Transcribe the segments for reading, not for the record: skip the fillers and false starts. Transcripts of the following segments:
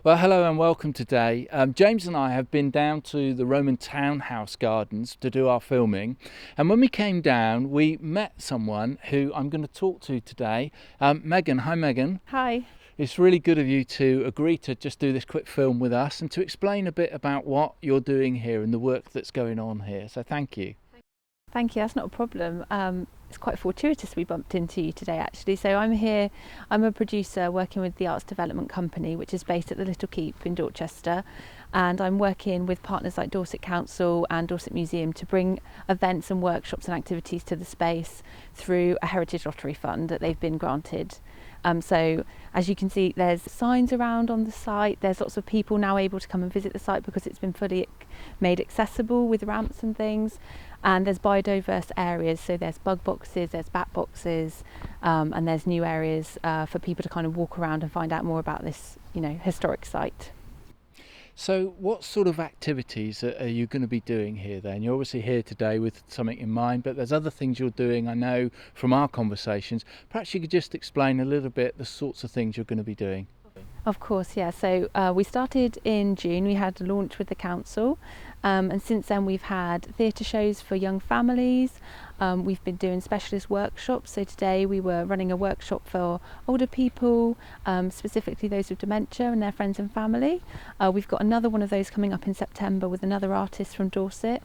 Well, hello and welcome today. James and I have been down to the Roman townhouse gardens to do our filming, and when we came down we met someone who I'm going to talk to today. Megan. Hi Megan. Hi. It's really good of you to agree to just do this quick film with us and to explain a bit about what you're doing here and the work that's going on here, so thank you. Thank you, that's not a problem. It's quite fortuitous we bumped into you today actually. So I'm here, I'm a producer working with the Arts Development Company, which is based at the Little Keep in Dorchester, and I'm working with partners like Dorset Council and Dorset Museum to bring events and workshops and activities to the space through a Heritage Lottery Fund that they've been granted. So as you can see, there's signs around on the site. There's lots of people now able to come and visit the site because it's been fully made accessible with ramps and things. And there's biodiverse areas, so there's bug boxes, there's bat boxes, and there's new areas for people to kind of walk around and find out more about this, historic site. So what sort of activities are you going to be doing here then? You're obviously here today with something in mind, but there's other things you're doing, I know from our conversations. Perhaps you could just explain a little bit the sorts of things you're going to be doing. Of course, yeah. So we started in June, we had a launch with the council, and since then we've had theatre shows for young families. We've been doing specialist workshops, so today we were running a workshop for older people, specifically those with dementia and their friends and family. We've got another one of those coming up in September with another artist from Dorset,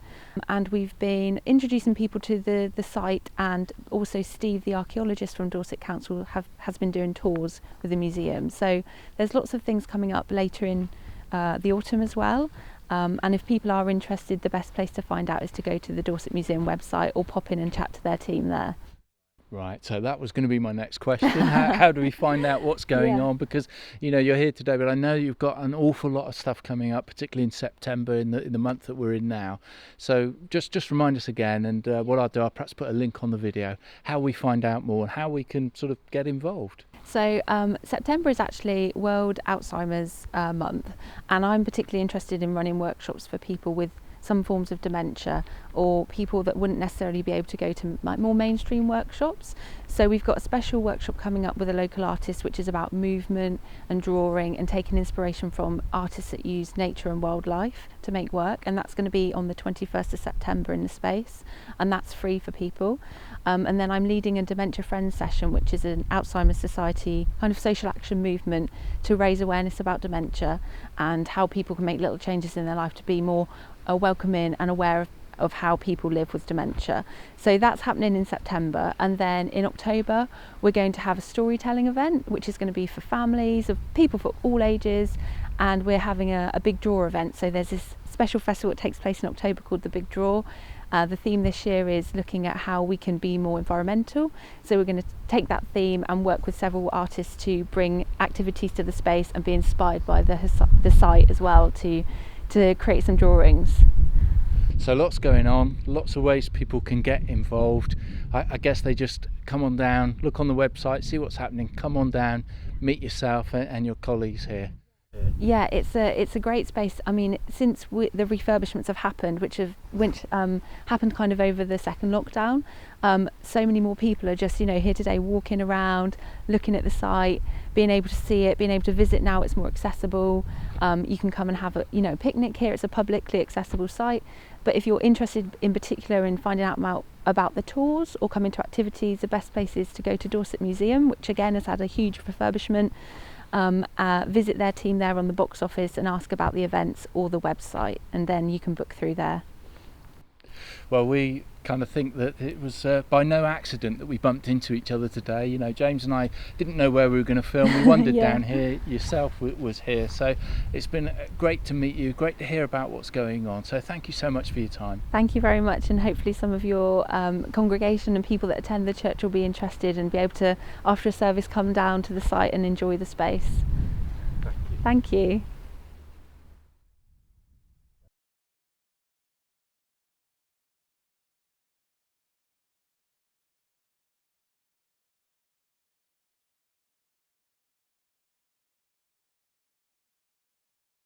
and we've been introducing people to the site, and also Steve, the archaeologist from Dorset Council, has been doing tours with the museum. So there's lots of things coming up later in the autumn as well. And if people are interested, the best place to find out is to go to the Dorset Museum website or pop in and chat to their team there. Right, so that was going to be my next question. How do we find out what's going on? Because you're here today, but I know you've got an awful lot of stuff coming up, particularly in September, in the month that we're in now. So just remind us again, and what I'll do, I'll perhaps put a link on the video, how we find out more and how we can sort of get involved. So September is actually World Alzheimer's Month, and I'm particularly interested in running workshops for people with some forms of dementia, or people that wouldn't necessarily be able to go to more mainstream workshops. So we've got a special workshop coming up with a local artist, which is about movement and drawing and taking inspiration from artists that use nature and wildlife to make work, and that's going to be on the 21st of September in the space, and that's free for people. And then I'm leading a Dementia Friends session, which is an Alzheimer's Society kind of social action movement to raise awareness about dementia and how people can make little changes in their life to be more welcoming and aware of how people live with dementia. So that's happening in September, and then in October we're going to have a storytelling event, which is going to be for families, of people for all ages, and we're having a big draw event. So there's this special festival that takes place in October called the Big Draw. The theme this year is looking at how we can be more environmental. So we're going to take that theme and work with several artists to bring activities to the space and be inspired by the site as well to create some drawings. So lots going on, lots of ways people can get involved. I guess they just come on down, look on the website, see what's happening, come on down, meet yourself and your colleagues here. Yeah, it's a great space. I mean, since the refurbishments have happened, which happened kind of over the second lockdown, so many more people are just here today, walking around, looking at the site, being able to see it, being able to visit. Now it's more accessible. You can come and have a picnic here. It's a publicly accessible site. But if you're interested in particular in finding out about the tours or coming to activities, the best place is to go to Dorset Museum, which again has had a huge refurbishment. Visit their team there on the box office and ask about the events or the website, and then you can book through there. Well, we kind of think that it was by no accident that we bumped into each other today. James and I didn't know where we were going to film. We wandered down here. Yourself was here, so it's been great to meet you, great to hear about what's going on. So thank you so much for your time. Thank you very much, and hopefully some of your congregation and people that attend the church will be interested and be able to, after a service, come down to the site and enjoy the space. Thank you. Thank you.